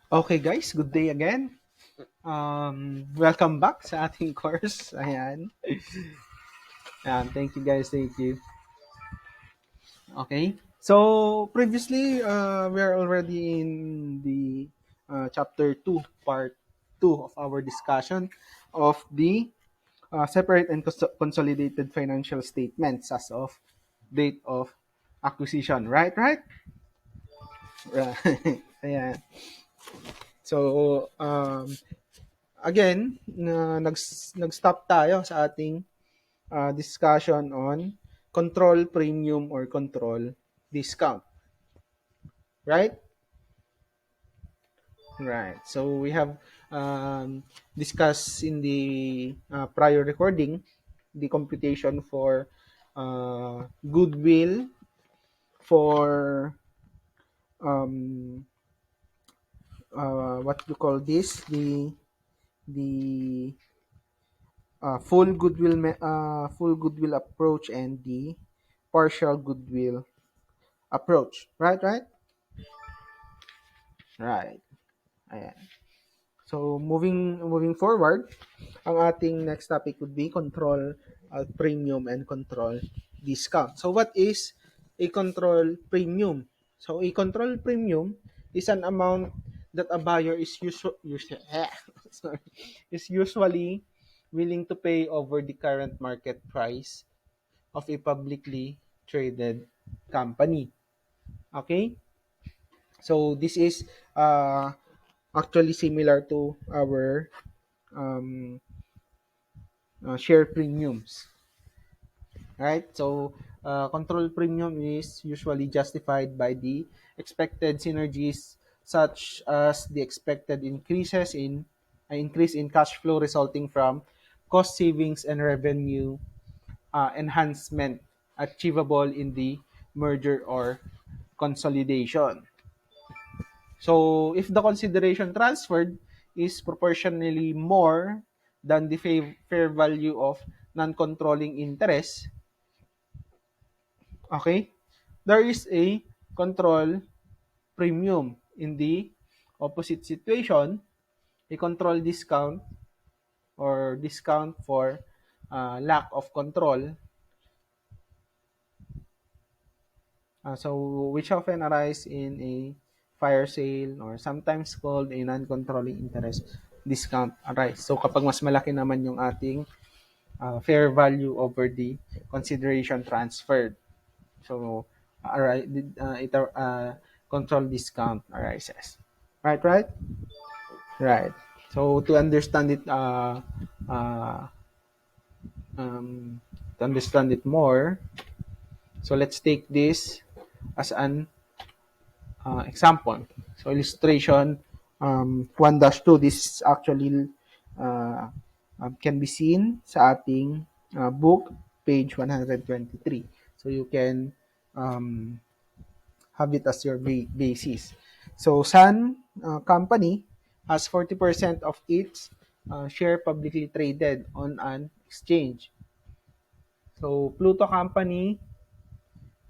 Okay guys, good day again. Welcome back sa ating course. Ayan. Thank you guys, thank you. Okay. So, previously, we are already in the chapter 2, part 2 of our discussion of the separate and consolidated financial statements as of date of acquisition. Right? Right. Ayan. So, again, nag-stop tayo sa ating discussion on control premium or control discount, right? Right. So we have discussed in the prior recording the computation for goodwill, for um, what you call this, the full goodwill approach and the partial goodwill approach. Right. Ayan. So moving forward, ang ating next topic would be control premium and control discount. So what is a control premium? So a control premium is an amount that a buyer sorry, is usually willing to pay over the current market price of a publicly traded company. Okay? So this is uh, actually similar to our um, share premiums, right? So control premium is usually justified by the expected synergies, such as the expected increase in cash flow resulting from cost savings and revenue enhancement achievable in the merger or consolidation. So, if the consideration transferred is proportionally more than the fair value of non-controlling interest, okay, there is a control premium. In the opposite situation, a control discount or discount for lack of control, so which often arise in a fire sale or sometimes called a non-controlling interest discount arise. So kapag mas malaki naman yung ating fair value over the consideration transferred. So control discount arises. Right? Right. So uh, um, to understand it more, so let's take this as an example. So illustration 1-2, this is actually can be seen sa ating book, page 123. So you can um, have it as your basis. So Sun Company has 40% of its share publicly traded on an exchange. So Pluto Company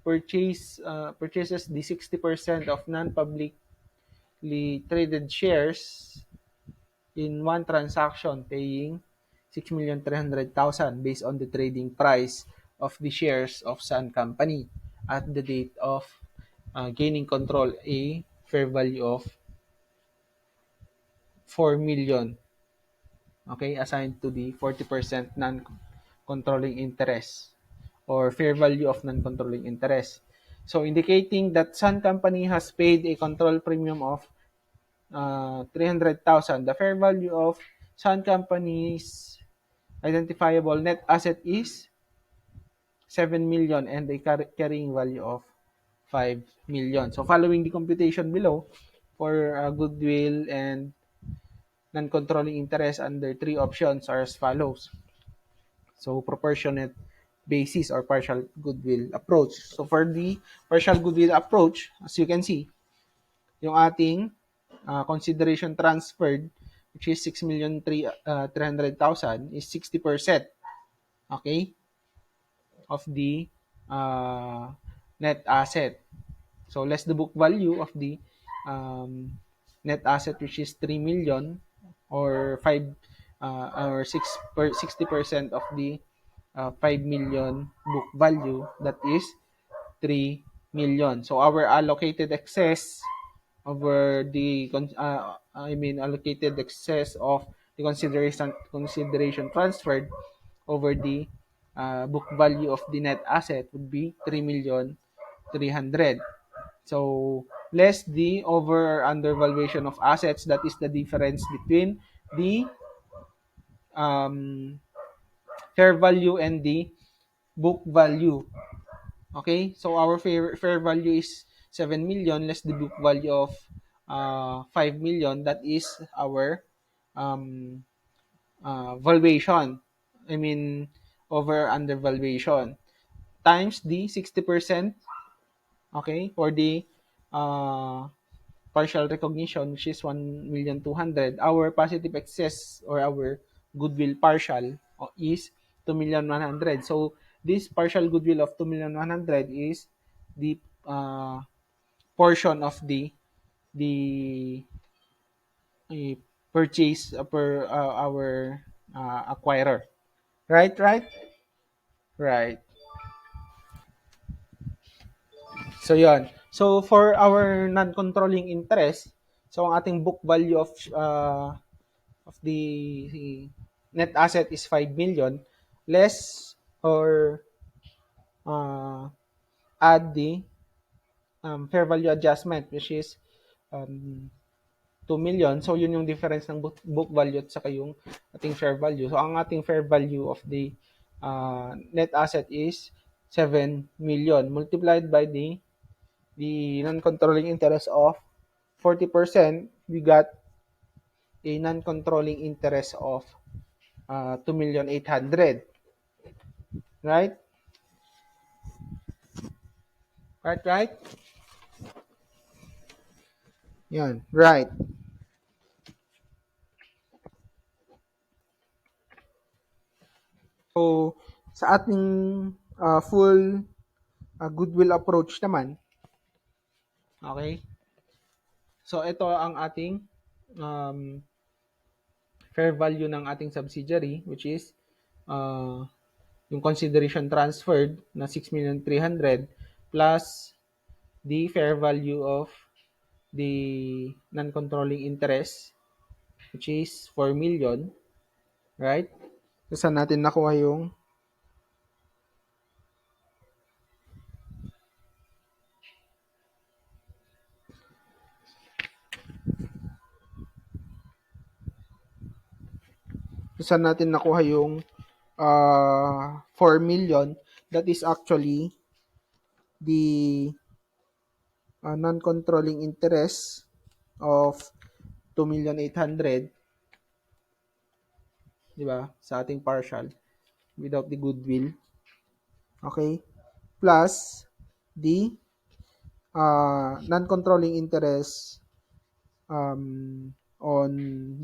purchases the 60% of non-publicly traded shares in one transaction, paying 6,300,000 based on the trading price of the shares of Sun Company at the date of gaining control, a fair value of 4 million, okay, assigned to the 40% non-controlling interest or fair value of non-controlling interest. So indicating that Sun Company has paid a control premium of 300,000. The fair value of Sun Company's identifiable net asset is 7 million and a carrying value of 5 million. So following the computation below for goodwill and non-controlling interest under three options are as follows. So proportionate basis or partial goodwill approach. So for the partial goodwill approach, as you can see, yung ating consideration transferred, which is 6,300,000, is 60%, okay, of the net asset. So less the book value of the um, net asset, which is 3 million, or 5 or 60% of the 5 million book value, that is 3 million. So our allocated excess over the allocated excess of the consideration transferred over the book value of the net asset would be 3,300,000. So less the over or undervaluation of assets, that is the difference between the um, fair value and the book value. Okay? So our fair value is 7 million less the book value of 5 million. That is our um, valuation. I mean, over under valuation times the 60%, okay, for the uh, partial recognition, which is 1,200,000. Our positive excess or our goodwill partial is 2,100,000. So this partial goodwill of 2,100,000 is the portion of the uh, purchase per our acquirer. Right, right, right. So yon. So for our non-controlling interest, so ang ating book value of the net asset is 5 million, less or uh, add the fair value adjustment, which is um, 2 million. So yun yung difference ng book value at saka yung ating fair value. So ang ating fair value of the net asset is 7 million multiplied by the non-controlling interest of 40%. We got a non-controlling interest of 2,800,000. Right? Right, right? Yan. Right. So, sa ating full goodwill approach naman, okay? So, ito ang ating um, fair value ng ating subsidiary, which is uh, yung consideration transferred na 6,300,000 plus the fair value of the non-controlling interest, which is 4 million, right? So, saan natin nakuha yung saan natin nakuha yung 4 million? That is actually the non-controlling interest of 2,800,000, di ba? Sa ating partial without the goodwill. Okay? Plus the non-controlling interest on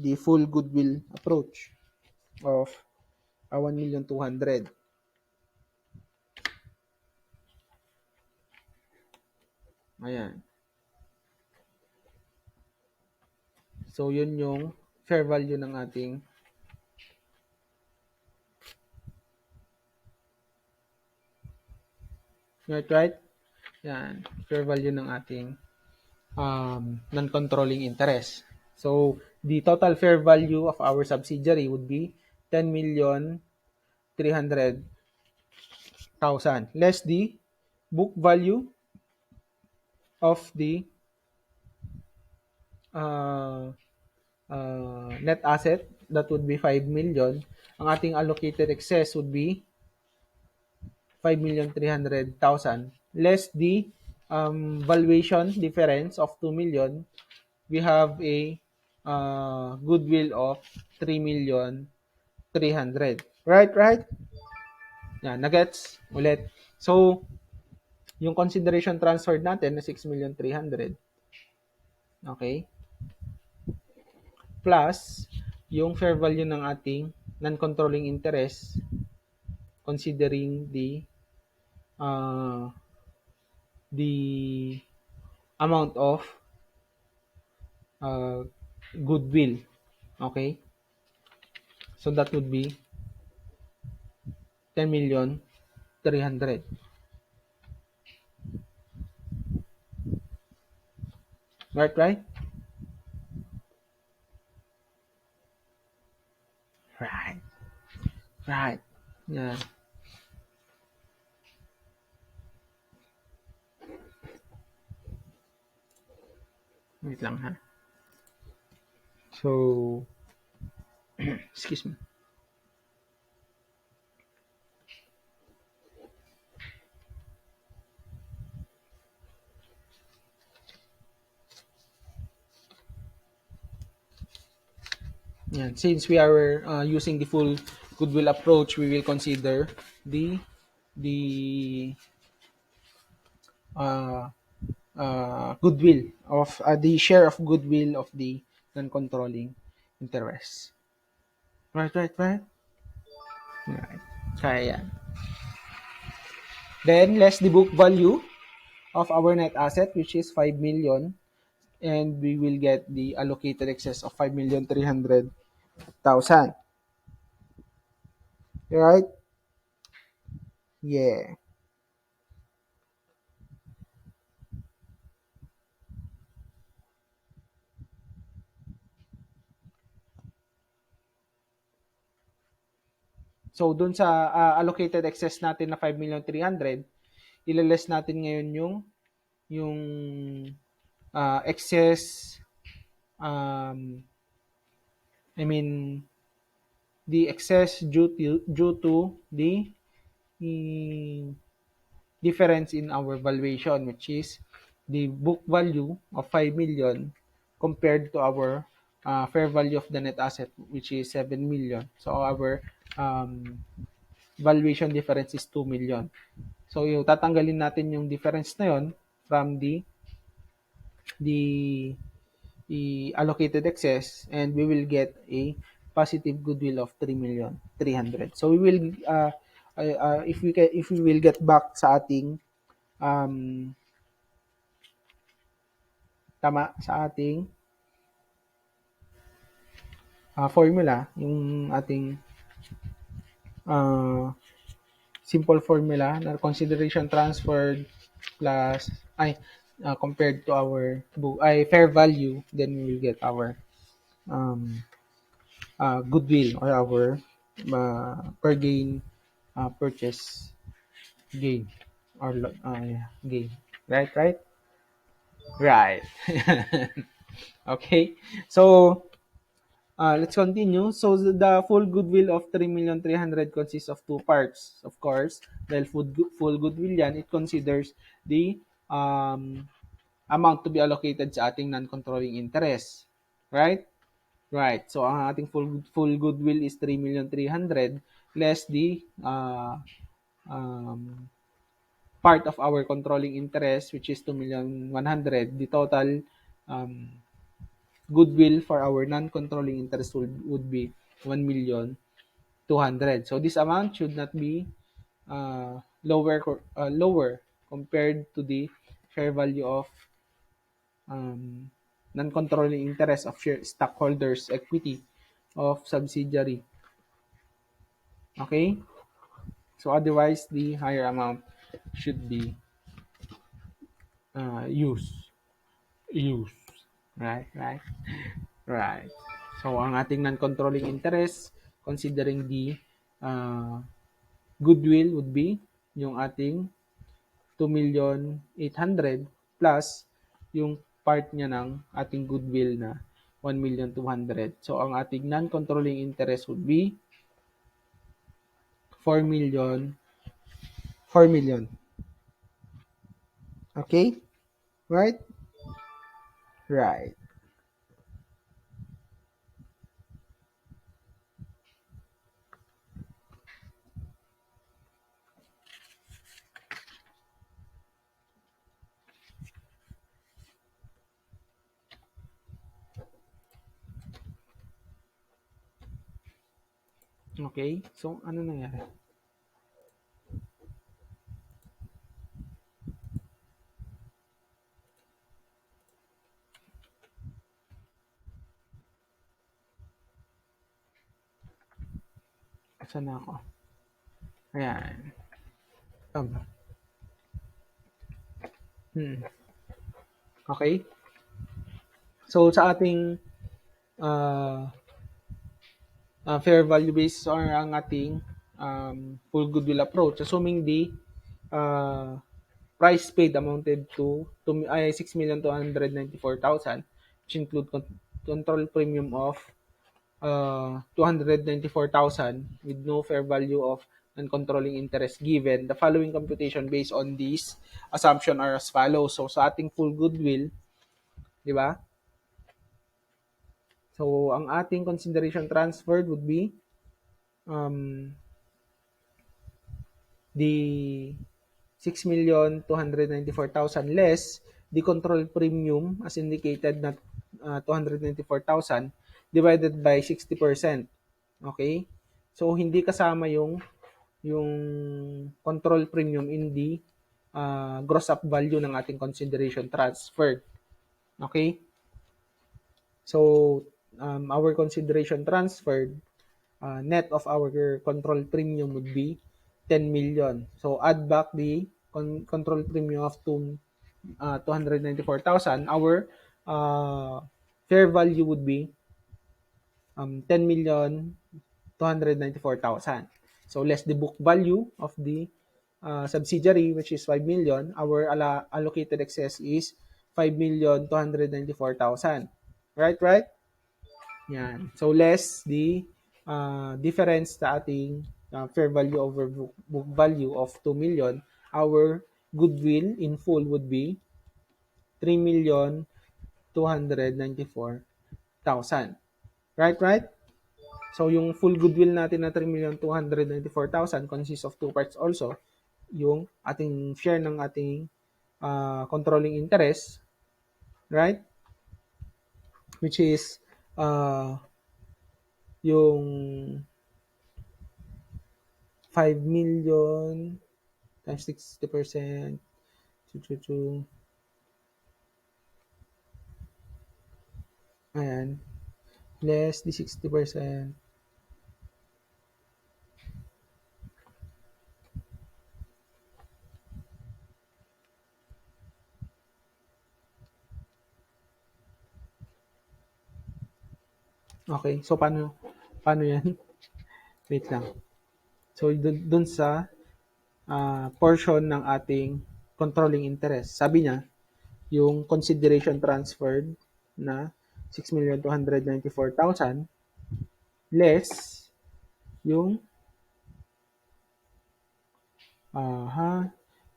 the full goodwill approach of 1,200,000. Ayan. So, yun yung fair value ng ating right? Yan. Fair value ng ating non-controlling interest. So, the total fair value of our subsidiary would be 10,300,000 less the book value of the uh, net asset, that would be 5 million. Ang ating allocated excess would be 5,300,000 less the valuation difference of 2 million. We have a goodwill of 3,300,000. Right, right? Yan, nagets ulit. So, yung consideration transferred natin na 6,300,000, okay? Plus, yung fair value ng ating non-controlling interest considering the amount of uh, goodwill. Okay? So that would be 10,300,000. Right, right? Right. Right. Yeah. Wait lang ha. So, excuse me. Yeah. Since we are using the full goodwill approach, we will consider the the uh, goodwill of the share of goodwill of the non-controlling interest. Right, right, right. Right. Kaya yan. Then, less the book value of our net asset, which is 5 million, and we will get the allocated excess of 5,300,000. Right? Yeah. So, dun sa allocated excess natin na 5,300,000, ilaless natin ngayon yung excess, um, I mean, the excess due to the difference in our valuation, which is the book value of 5 million compared to our fair value of the net asset, which is 7 million. So our um, valuation difference is 2 million. So yung tatanggalin natin yung difference na yon from the allocated excess, and we will get a positive goodwill of 3,300,000. So we will if we will get back sa ating um, sa ating formula, yung ating uh, simple formula na consideration transferred plus compared to our fair value, then we will get our um, goodwill, or our per gain purchase gain, or yeah, gain. Right, right? Right. Okay. So, let's continue. So, the full goodwill of 3,300,000 consists of two parts. Of course, dahil full goodwill yan, it considers the amount to be allocated sa ating non-controlling interest. Right? Right. So, ang ating full goodwill is 3,300,000 less the um, part of our controlling interest, which is 2,100,000. The total um, goodwill for our non-controlling interest would be 1,200,000. So this amount should not be lower compared to the fair value of um, non-controlling interest of share stockholders' equity of subsidiary. Okay? So otherwise, the higher amount should be used. Used. Right, right, right. So ang ating non-controlling interest, considering the uh, goodwill, would be yung ating 2,800,000 plus yung part niya ng ating goodwill na 1,200,000. So ang ating non-controlling interest would be 4,000,000. 4,000,000. Okay? Right? Right. Okay? So ano nangyari? Saan na ako? Ayan. Tama. Hmm. Okay. So, sa ating uh, fair value basis or ang ating full goodwill approach, assuming the uh, price paid amounted to 6,294,000, which include control premium of 294,000 with no fair value of non-controlling interest given. The following computation based on these assumption are as follows. So, sa ating full goodwill, di ba? So, ang ating consideration transferred would be um, the 6,294,000 less the control premium as indicated na 294,000 divided by 60%. Okay? So, hindi kasama yung control premium in the gross up value ng ating consideration transferred. Okay? So, our consideration transferred net of our control premium would be 10 million. So, add back the control premium of 294,000. Our fair value would be 10,294,000. So, less the book value of the subsidiary, which is 5 million. Our allocated excess is 5,294,000. Right? Yan. So, less the difference sa ating fair value over book value of 2 million, our goodwill in full would be 3,294,000. Right? So, yung full goodwill natin na 3,294,000 consists of two parts also. Yung ating share ng ating controlling interest, right? Which is yung 5 million times 60%, ayan, less the 60%. Okay, so paano yan? Wait lang. So, dun sa portion ng ating controlling interest. Sabi niya, yung consideration transferred na 6,294,000 less yung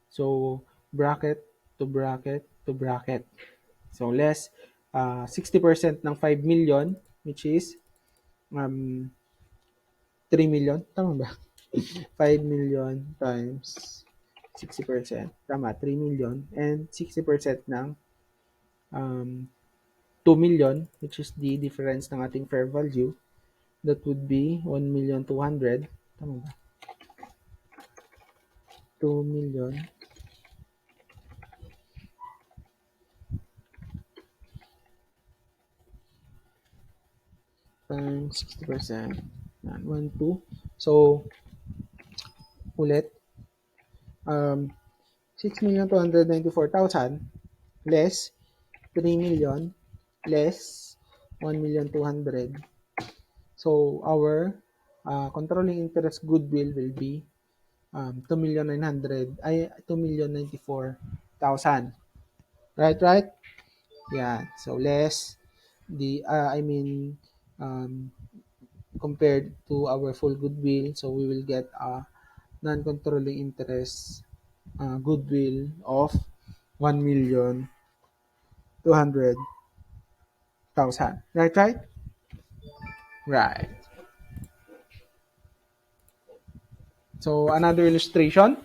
so bracket to bracket to bracket. So less 60% ng 5 million which is 3 million. Tama ba? 5 million times 60%. Tama, 3 million. And 60% ng 2 million, which is the difference ng ating fair value. That would be 1,200,000. Tama ba? 2 million times 60%. Yan, 1, 2. So, ulit, 6,294,000 less 3 million less 1,200,000. So, our controlling interest goodwill will be 2,994,000. Right? Yeah. So, less the, compared to our full goodwill, so we will get a non-controlling interest goodwill of 1,200,000. Right? Right. So, another illustration.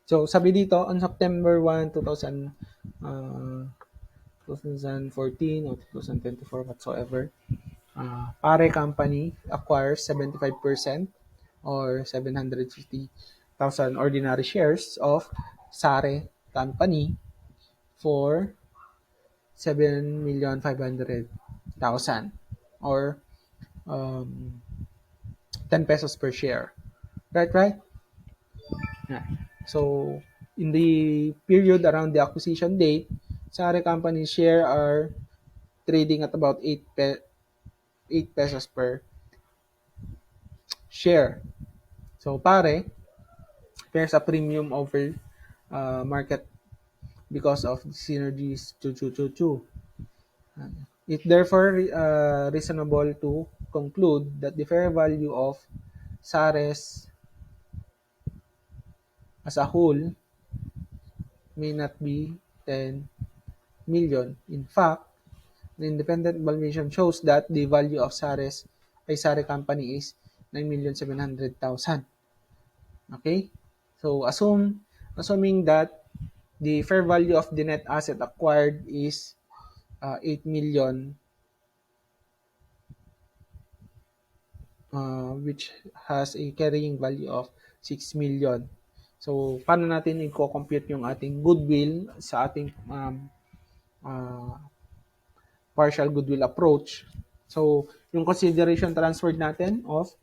So, sabi dito, on September 1, 2014 or 2024 whatsoever, Pare Company acquires 75% or 750,000 ordinary shares of Sare Company for 7,500,000 or 10 pesos per share. Right, right? Yeah. So, in the period around the acquisition date, Sari Company share are trading at about 8 pesos per share. So, pare, there's a premium over market because of the synergies. Choo, choo, choo, choo. It therefore reasonable to conclude that the fair value of SARES as a whole may not be 10 million. In fact, the independent valuation shows that the value of SARES ay SARE company is 9,700,000. Okay? So assuming that the fair value of the net asset acquired is 8 million, which has a carrying value of 6 million. So, paano natin i-compute yung ating goodwill sa ating uh, partial goodwill approach? So, yung consideration transferred natin of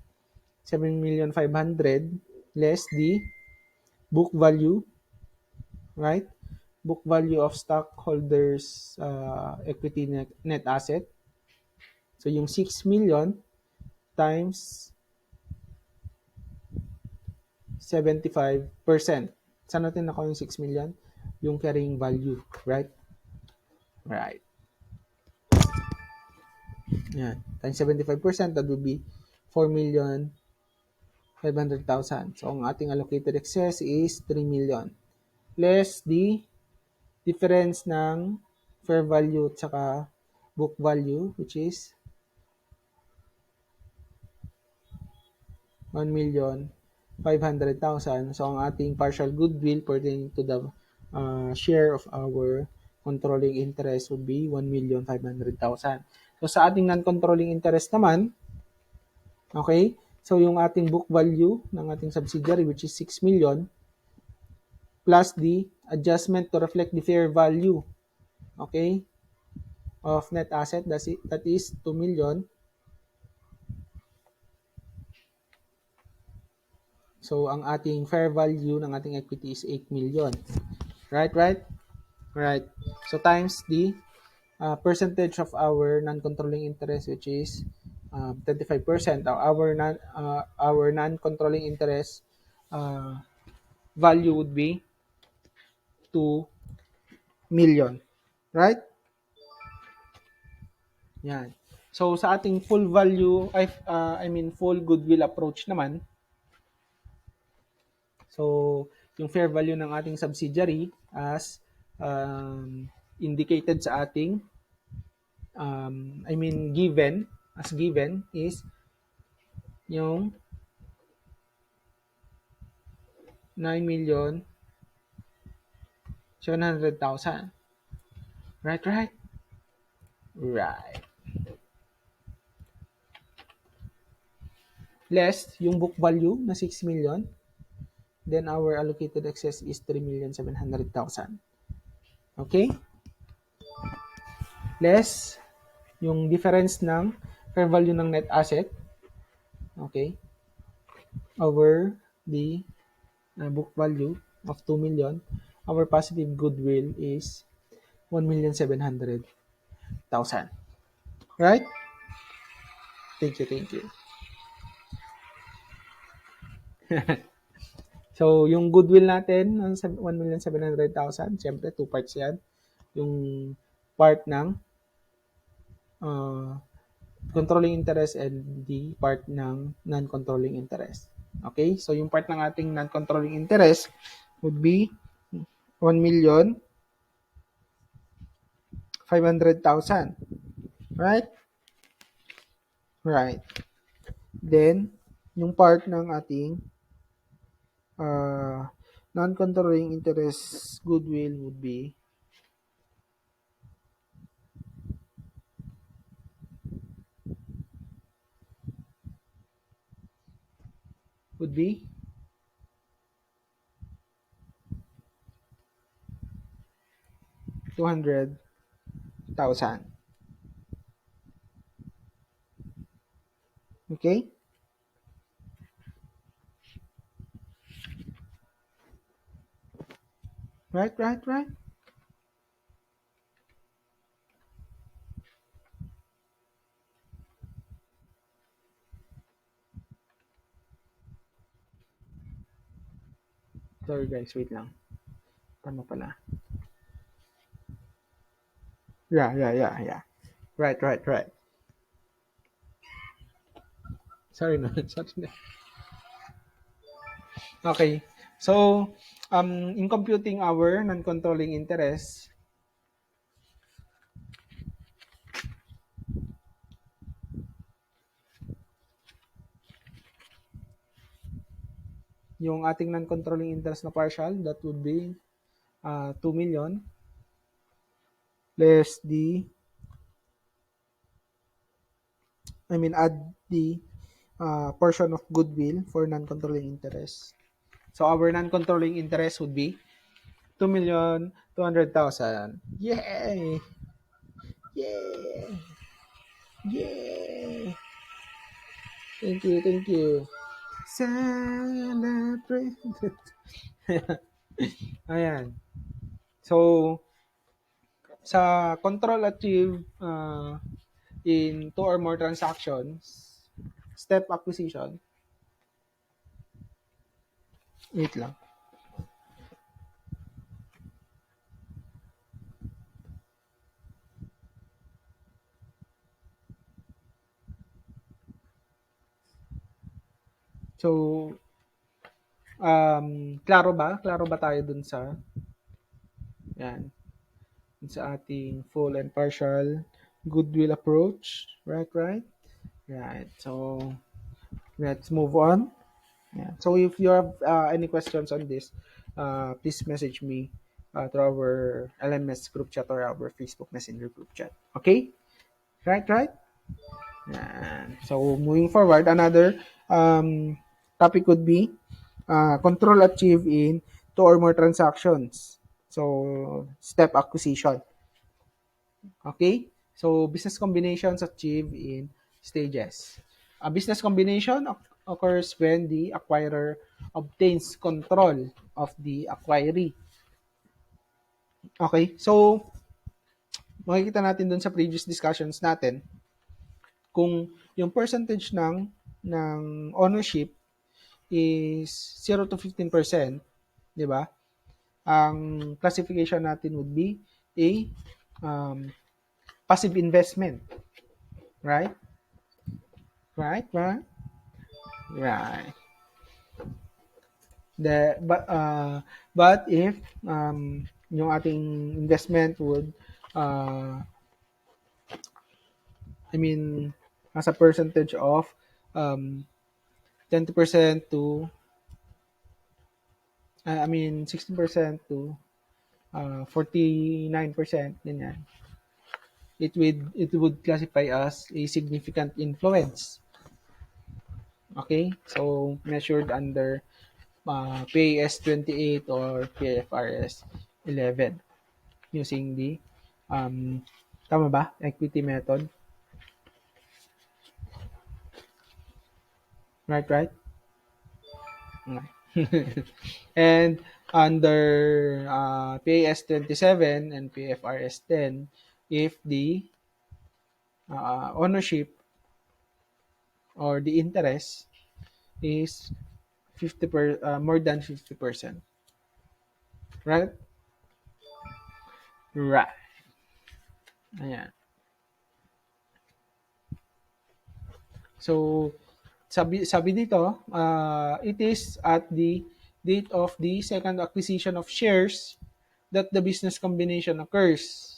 7,500,000 less the book value, right? Book value of stockholders equity net asset. So, yung 6 million times 75%. Saan natin nakuha yung 6 million? Yung carrying value, right? Right. Yan. Times 75%, that would be 4,500,000. So, ang ating allocated excess is 3 million. Less the difference ng fair value at saka book value, which is 1,500,000. So, ang ating partial goodwill pertaining to the share of our controlling interest would be 1,500,000. So, sa ating non-controlling interest naman, okay, so yung ating book value ng ating subsidiary, which is 6 million, plus the adjustment to reflect the fair value, okay, of net asset, that is 2 million. So, ang ating fair value ng ating equity is 8 million. Right, right? Right. So, times the percentage of our non-controlling interest, which is 25%. Our non-controlling interest value would be 2 million. Right? Yan. So, sa ating full value, full goodwill approach naman, so, yung fair value ng ating subsidiary as indicated sa ating given is yung 9,700,000. Right, right? Right. Less yung book value na 6 million, then our allocated excess is 3,700,000. Okay? Less yung difference ng fair value ng net asset, okay, over the book value of 2 million, our positive goodwill is 1,700,000. Right? Thank you, thank you. So, yung goodwill natin, 1,700,000, syempre, 2 parts yan. Yung part ng controlling interest and the part ng non-controlling interest. Okay? So, yung part ng ating non-controlling interest would be 1,500,000. Right? Right. Then, yung part ng ating non-controlling interest goodwill would be 200,000. Okay? Right, right, right. Sorry guys, wait lang. Tama pala. Yeah, yeah, yeah, yeah. Right, right, right. Sorry na. Sorry na. Okay. So, in computing our non-controlling interest, yung ating non-controlling interest na partial, that would be 2 million less the, add the portion of goodwill for non-controlling interest. So, our non-controlling interest would be 2,200,000. Yay! Yay! Yay! Thank you, thank you. Celebrate. Ayan. So, sa control achieve in two or more transactions, step acquisition, wait lang. So, klaro ba? Klaro ba tayo dun sa, yan, dun sa ating full and partial goodwill approach? Right, right? Right. So, let's move on. Yeah. So if you have any questions on this, please message me through our LMS group chat or our Facebook Messenger group chat. Okay? Right, right? Yan. So moving forward, another topic would be control achieve in two or more transactions. So step acquisition. Okay? So business combinations achieve in stages. A business combination occurs when the acquirer obtains control of the acquiree. Okay? So makikita natin dun sa previous discussions natin kung yung percentage ng ownership is 0 to 15%, 'di ba? Ang classification natin would be a um, passive investment, right? Right, right, right. But if yung ating investment would uh, I mean as a percentage of um, 20% to 16% to 49%, ganyan. It would classify as a significant influence. Okay? So measured under PAS 28 or PFRS 11 using the tama ba? Equity method. Right, right? Okay. And under PAS 27 and PFRS 10, if the ownership or the interest is more than 50%. Right? Right. Ayan. So, sabi dito, it is at the date of the second acquisition of shares that the business combination occurs.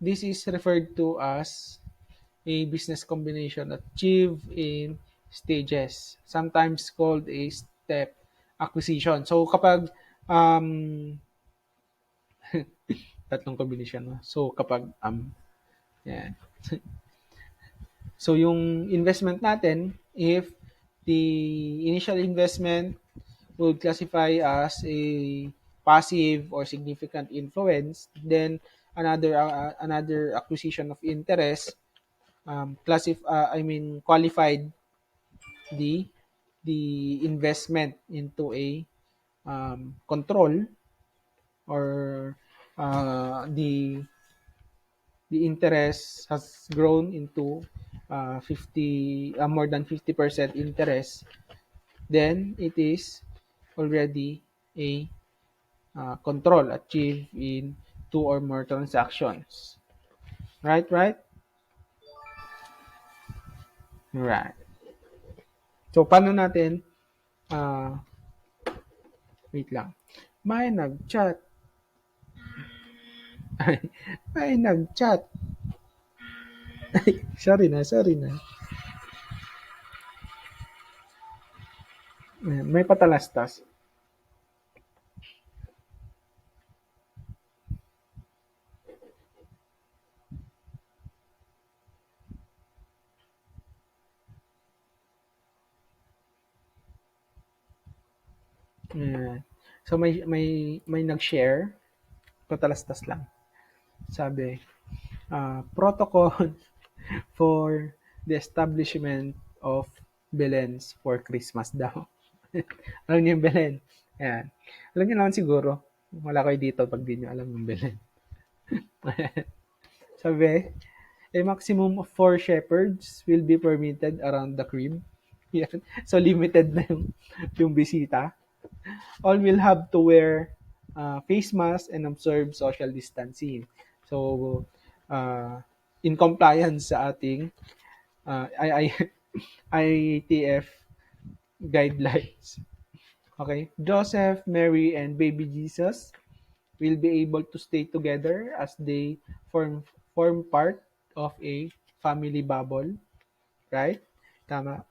This is referred to as a business combination achieved in stages, sometimes called a step acquisition. So, kapag tatlong combination, no? So, kapag yeah. So, yung investment natin, if the initial investment would classify as a passive or significant influence, then another acquisition of interest qualified the the investment into a control. or the interest has grown into 50 more than 50% interest, then it is already a control achieved in two or more transactions. Right, right? Right. So, paano natin, ah, wait lang. May nag-chat. May nag-chat. Sorry na, sorry na. Ayan, may patalastas. Ayan. So, may nag-share. Patalastas lang. Sabi, protocol for the establishment of Belens for Christmas daw. Alam niyo yung Belen? Ayan. Alam niyo naman siguro. Wala kayo dito pag di niyo alam yung Belen. Sabi, a maximum of 4 shepherds will be permitted around the crib. Yan. So, limited na yung bisita. All will have to wear face masks and observe social distancing. So, uh, in compliance sa ating IATF guidelines. Okay? Joseph, Mary, and baby Jesus will be able to stay together as they form part of a family bubble, right? Tama.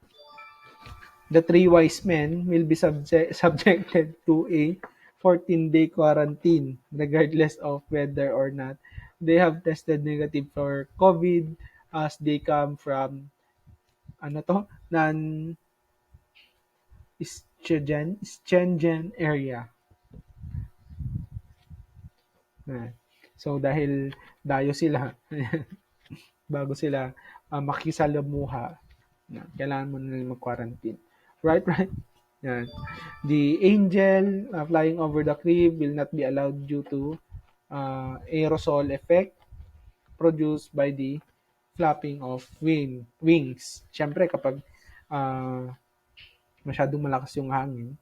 The three wise men will be subjected to a 14-day quarantine regardless of whether or not they have tested negative for COVID as they come from ano to non Schengen area. So dahil dayo sila bago sila makisalamuha, kailangan mo na mag-quarantine. Right, right? Yan. The angel flying over the crib will not be allowed due to aerosol effect produced by the flapping of wings. Siyempre, kapag masyadong malakas yung hangin,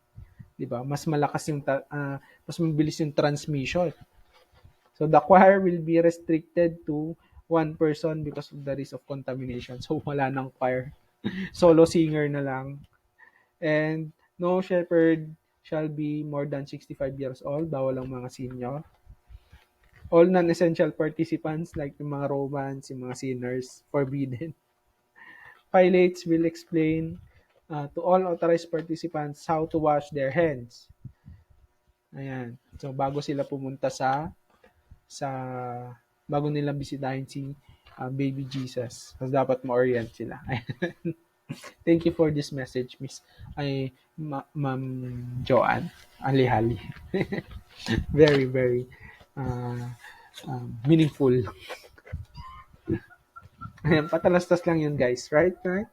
di ba? Mas mabilis yung transmission. So the choir will be restricted to one person because of the risk of contamination. So wala nang choir. Solo singer na lang. And no shepherd shall be more than 65 years old. Bawal ang mga senior. All non-essential participants like yung mga Romans, yung mga sinners, forbidden. Pilates will explain to all authorized participants how to wash their hands. Ayan. So bago sila pumunta sa bago nila bisitahin si baby Jesus. Mas dapat ma-orient sila. Thank you for this message, Miss Ma'am Joanne Alihali. Very, very meaningful. Ayan, patalastas lang yun, guys. Right? Right?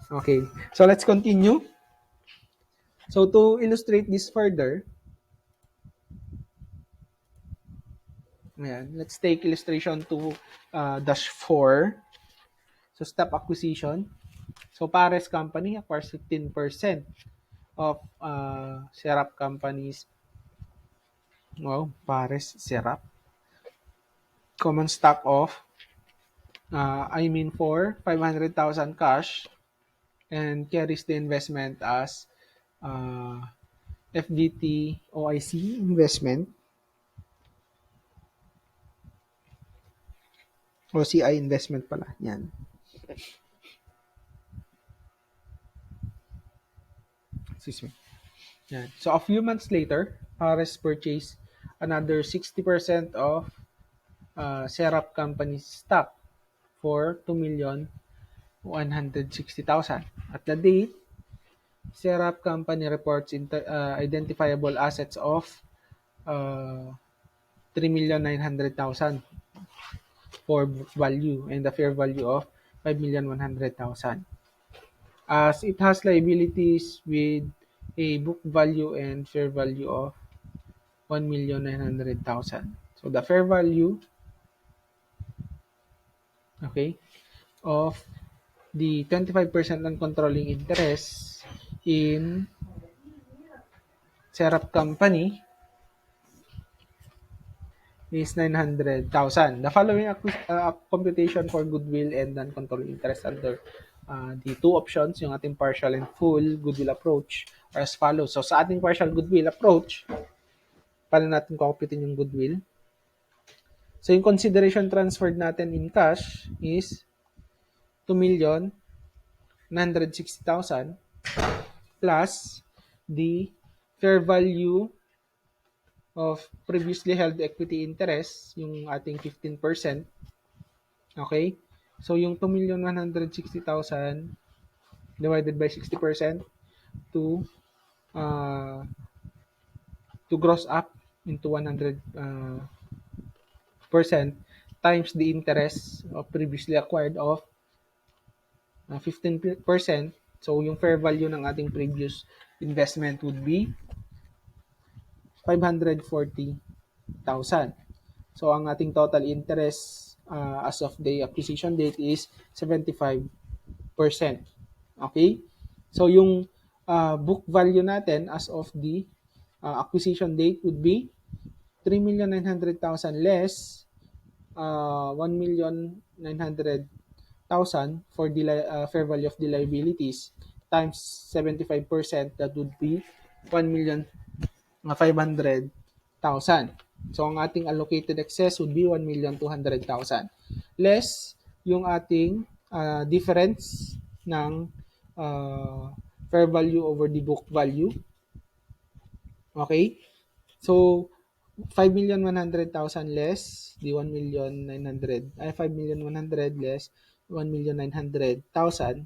Okay. So, let's continue. So, to illustrate this further, ayan, let's take illustration to -4. So, stop acquisition. So, Pares Company acquires 15% of syrup companies. Wow, Pares syrup. Common stock of, for 500,000 cash and carries the investment as FDT OIC investment o CI investment pala. Yan. Excuse me. Yan. So, a few months later, Pares purchased another 60% of syrup company's stock for 2,160,000. At the date, syrup company reports identifiable assets of 3,900,000 for book value and the fair value of 5,100,000. As it has liabilities with a book value and fair value of 1,900,000. So the fair value, okay, of the 25% non-controlling interest in Serap Company is 900,000. The following computation for goodwill and non-controlling interest under the two options, yung ating partial and full goodwill approach, are as follows. So sa ating partial goodwill approach, paano natin kukupitin yung goodwill? So yung consideration transferred natin in cash is 2,960,000 plus the fair value of previously held equity interest, yung ating 15%. Okay? So, yung 2,160,000 divided by 60% to uh, to gross up into 100% times the interest of previously acquired of 15%. So, yung fair value ng ating previous investment would be 540,000. So, ang ating total interest as of the acquisition date is 75%. Okay? So, yung book value natin as of the acquisition date would be 3,900,000 less 1,900,000 for the fair value of the liabilities times 75%, that would be 1,500,000. So, ang ating allocated excess would be 1,200,000 less yung ating difference ng fair value over the book value. Okay? So, 5,100,000 less the 1,900,000, 5,100,000 less 1,900,000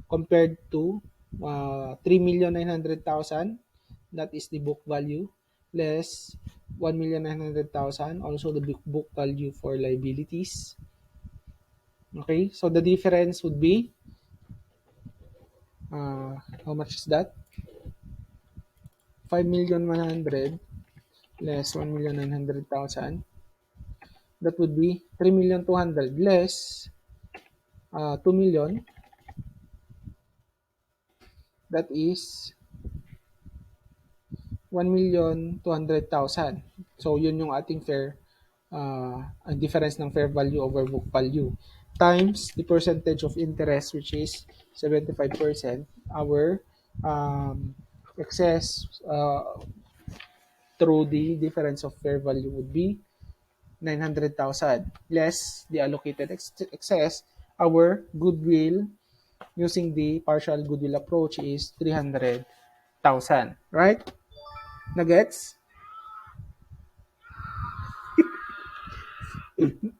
compared to 3,900,000, that is the book value, less 1,900,000, also the book value for liabilities. Okay, so the difference would be, how much is that? 5,100,000 less 1,900,000. That would be 3,200,000 less 2 million. That is 1,200,000. So, yun yung ating fair, ang difference ng fair value over book value times the percentage of interest, which is 75%. Our excess through the difference of fair value would be 900,000 less the allocated excess. Our goodwill using the partial goodwill approach is 300,000. Right? Nagets?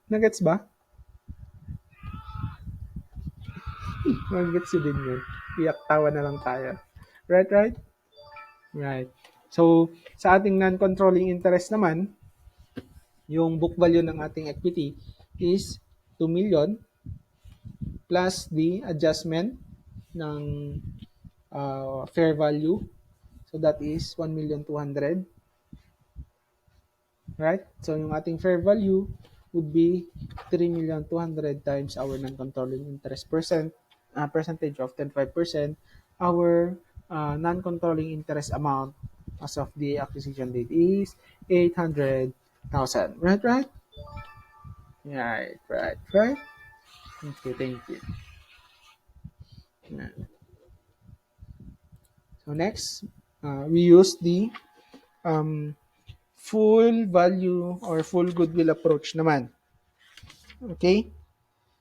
Nagets ba? Nagets din yun. Iyak tawa na lang tayo. Right, right? Right. So, sa ating non-controlling interest naman, yung book value ng ating equity is 2 million plus the adjustment ng fair value. So, that is 1,200,000. Right? So, yung ating fair value would be 3,200,000 times our non-controlling interest percentage of 25%. Our non-controlling interest amount as of the acquisition date is 800,000. Right, right? Right, right, right. Okay, thank you. Yeah. So, next, we use the full value or full goodwill approach naman. Okay?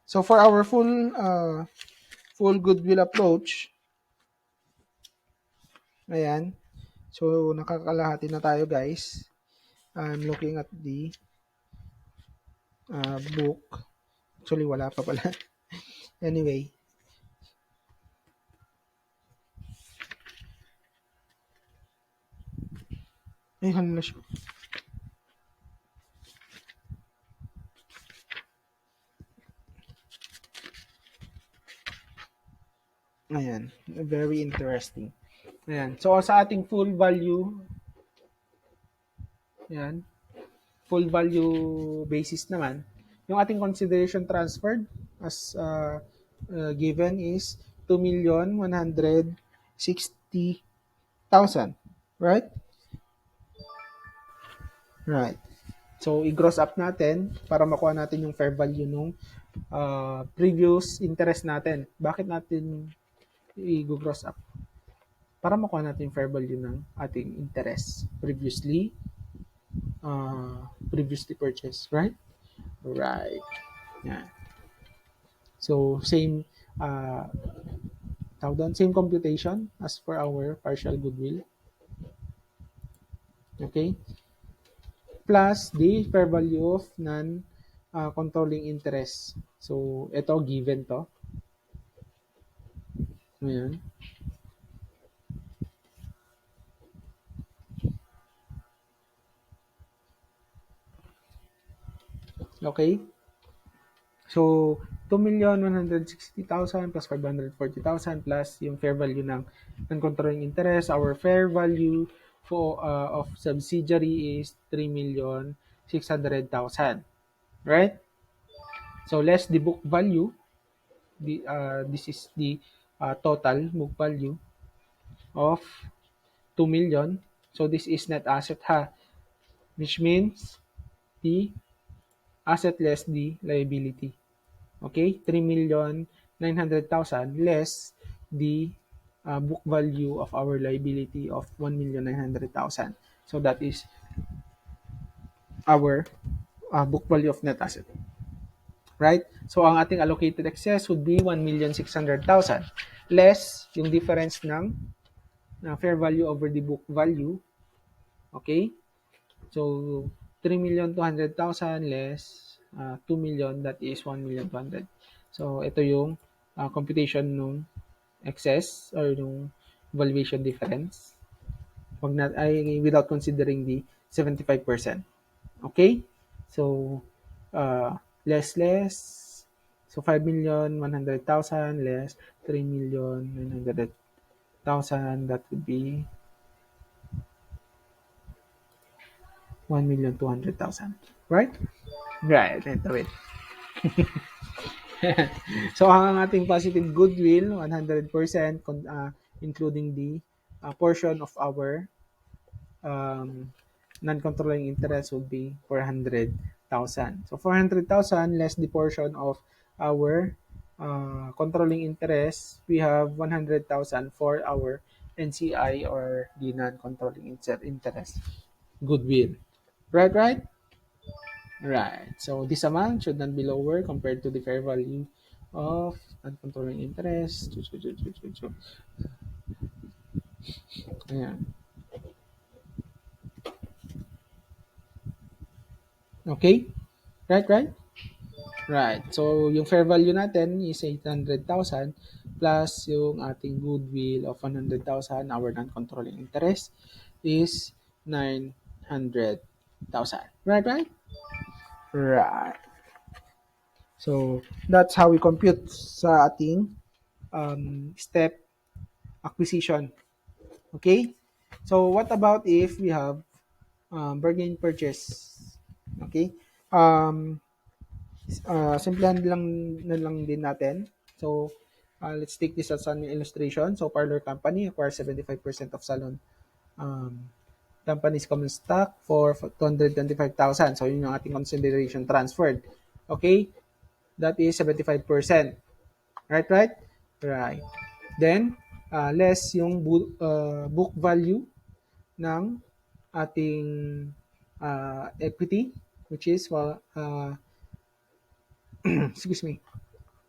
So, for our full goodwill approach, ayan. So, nakakalahati na tayo, guys. I'm looking at the book. Actually, wala pa pala. Anyway. Ay, hala siya. Ayan. Very interesting. Ayan. So, sa ating full value Yan. Full value basis naman, yung ating consideration transferred as given is 2,160,000. Right? Right. So, i-gross up natin para makuha natin yung fair value nung previous interest natin. Bakit natin i-gross up? Para makuha natin yung fair value ng ating interest previously purchased, right? Right. Yeah. So, same computation as for our partial goodwill. Okay? Plus the fair value of non-controlling interest. So, ito, given to. Ayan. Okay? So, 2,160,000 plus 540,000 plus yung fair value ng non-controlling interest. Our fair value of subsidiary is 3,600,000. Right? So, less the book value. This is the total book value of 2 million. So, this is net asset ha. Which means the asset less the liability. Okay, 3,900,000 less the book value of our liability of 1,900,000. So that is our book value of net asset. Right? So ang ating allocated excess would be 1,600,000 less yung difference ng fair value over the book value. Okay? So 3,200,000 less 2 million, that is 1,200,000. So ito yung computation nung excess or yung valuation difference. Without considering the 75%. Okay? So less. So 5,100,000 less 3,900,000, that would be 1,200,000. Right? Right. Ito, wait. So, ang ating positive goodwill, 100%, including the portion of our non-controlling interest would be 400,000. So, 400,000 less the portion of our controlling interest, we have 100,000 for our NCI or the non-controlling interest goodwill. Right? Right. So this amount should not be lower compared to the fair value of non-controlling interest. Ayan. Okay? Right? Right. So yung fair value natin is 800,000 plus yung ating goodwill of 100,000, our non-controlling interest is 900,000. Right? Right. So that's how we compute sa ating step acquisition. Okay? So, what about if we have bargain purchase? Okay? Simplihan lang din natin. So, let's take this as an illustration. So, parlor company acquires 75% of salon company's common stock for 225,000. So, yun yung ating consideration transferred. Okay? That is 75%. Right? Right. Then, less yung book value ng ating equity, which is, excuse me,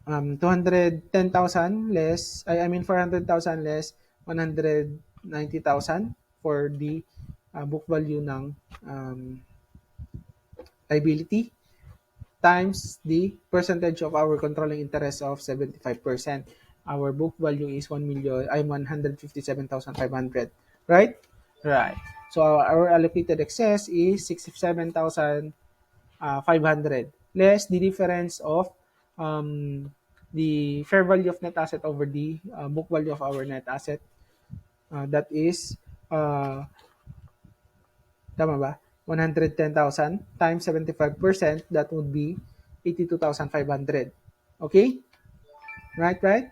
210,000 less, 400,000 less 190,000 for the book value ng liability times the percentage of our controlling interest of 75%. Our book value is 157,500. Right? Right. So our allocated excess is 67,500 less the difference of the fair value of net asset over the book value of our net asset. That is tama ba? 110,000 times 75%, that would be 82,500. Okay? Right, right?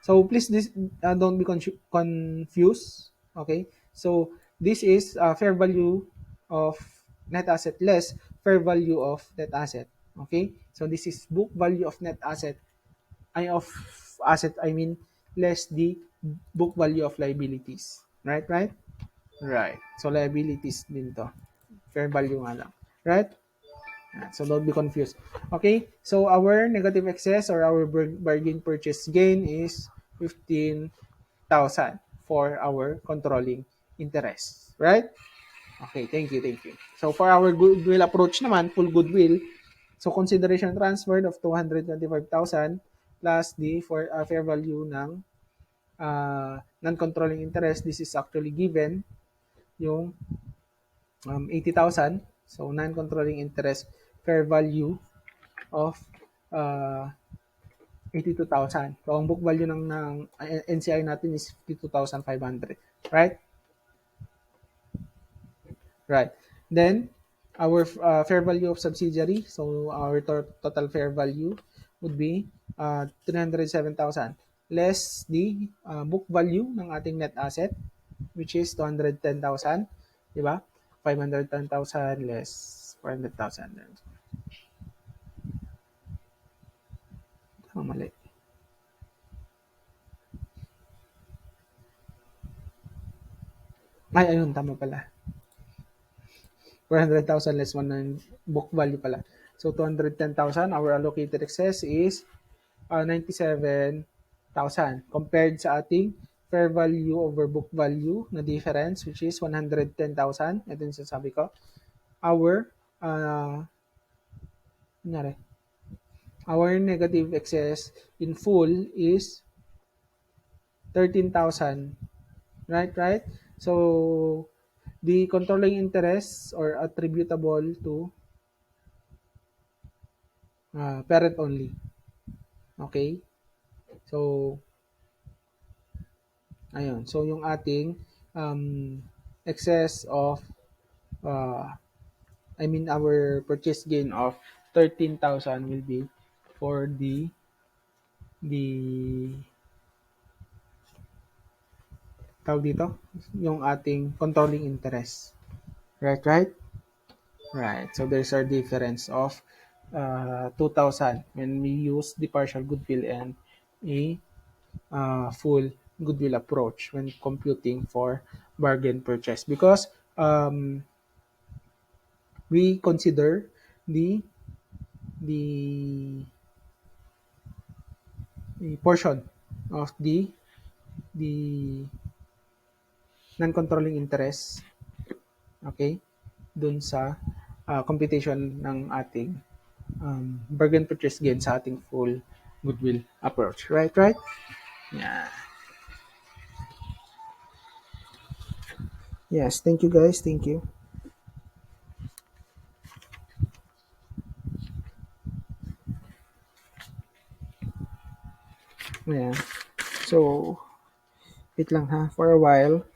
So please don't be confused. Okay? So this is fair value of net asset less fair value of net asset. Okay? So this is book value of net asset. I mean less the book value of liabilities. Right, right? Right. So liabilities din to. Fair value nga lang. Right? So don't be confused. Okay? So our negative excess or our bargain purchase gain is 15,000 for our controlling interest. Right? Okay, thank you, thank you. So for our goodwill approach naman, full goodwill, so consideration transferred of 225,000 plus the for fair value ng non-controlling interest. This is actually given yung 80,000. So non-controlling interest fair value of uh, 82,000. So ang book value ng NCI natin is 52,500. Right? Right. Then our fair value of subsidiary, so our total fair value would be 307,000 less the book value ng ating net asset, which is 210,000, di ba? 510,000 less 400,000. Tama, mali. Ay, ayun, tama pala. 400,000 less 1 book value pala. So 210,000, our allocated excess is 97,000 compared sa ating fair value over book value na difference, which is 110,000. Ito yung sasabi ko. Our kunyari, our negative excess in full is 13,000. Right, right? So the controlling interests are attributable to parent only. Okay? So ayun. So yung ating excess of our purchase gain of 13,000 will be for the tawag dito, yung ating controlling interest. Right, right? Right. So there's our difference of 2,000 when we use the partial goodwill and a full goodwill approach when computing for bargain purchase, because we consider the portion of the non-controlling interest, okay, dun sa computation ng ating bargain purchase gain sa ating full goodwill approach. Right, right? Yeah. Yes, thank you guys. Thank you. Yeah. So, wait lang ha, for a while.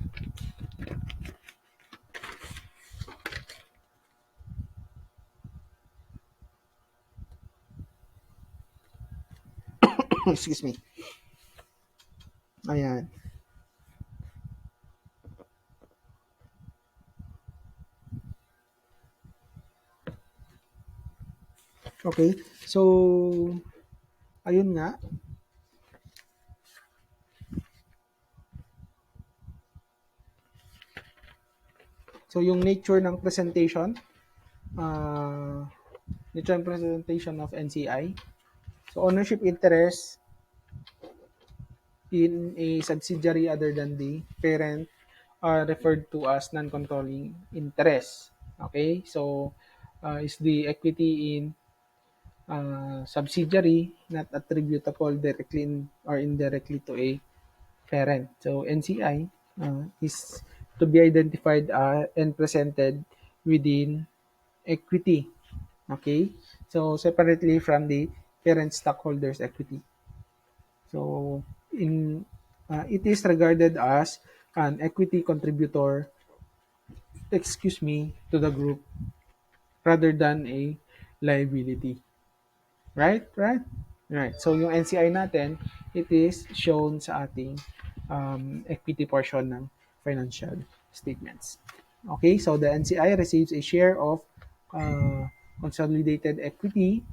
Excuse me. Ayan. Okay. So, ayun nga. So, yung nature ng presentation, nature ng presentation of NCI. So, ownership interest in a subsidiary other than the parent are referred to as non-controlling interest. Okay? So, is the equity in subsidiary not attributable directly or indirectly to a parent. So, NCI is to be identified and presented within equity. Okay? So, separately from the parent stockholders' equity. So, it is regarded as an equity contributor to the group rather than a liability. Right? Right? Right. So yung NCI natin, it is shown sa ating equity portion ng financial statements. Okay, so the NCI receives a share of uh, consolidated equity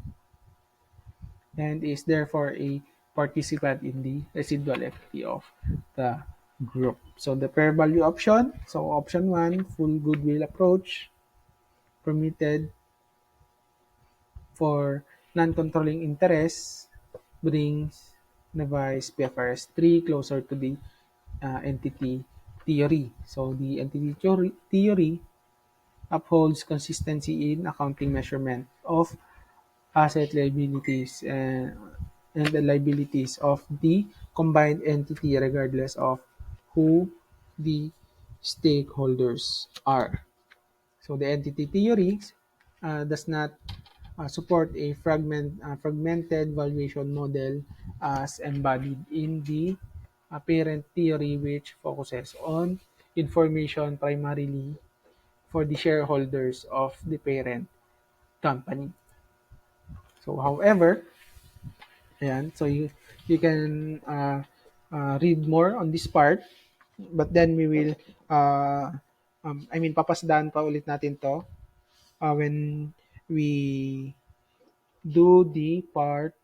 and is therefore a participant in the residual equity of the group. So the fair value option, so option 1, full goodwill approach, permitted for non-controlling interest brings Navice PFRS 3 closer to the entity theory. So the entity theory upholds consistency in accounting measurement of asset liabilities and the liabilities of the combined entity regardless of who the stakeholders are. So the entity theory does not support a fragmented valuation model as embodied in the parent theory, which focuses on information primarily for the shareholders of the parent company. So however, ayan, so you can read more on this part, but then we will papasdahan pa ulit natin to when we do the part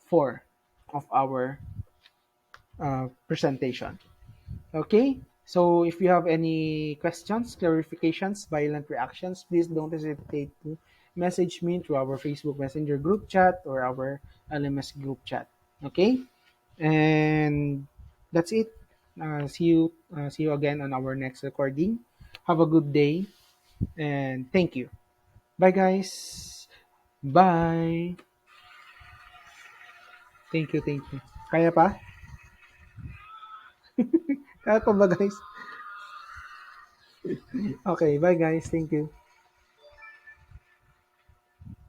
4 of our presentation. Okay? So if you have any questions, clarifications, violent reactions, please don't hesitate to message me through our Facebook Messenger group chat or our LMS group chat. Okay? And that's it. See you again on our next recording. Have a good day and thank you. Bye guys. Bye. Thank you. Kaya pa? Kaya pa ba guys? Okay, bye guys. Thank you.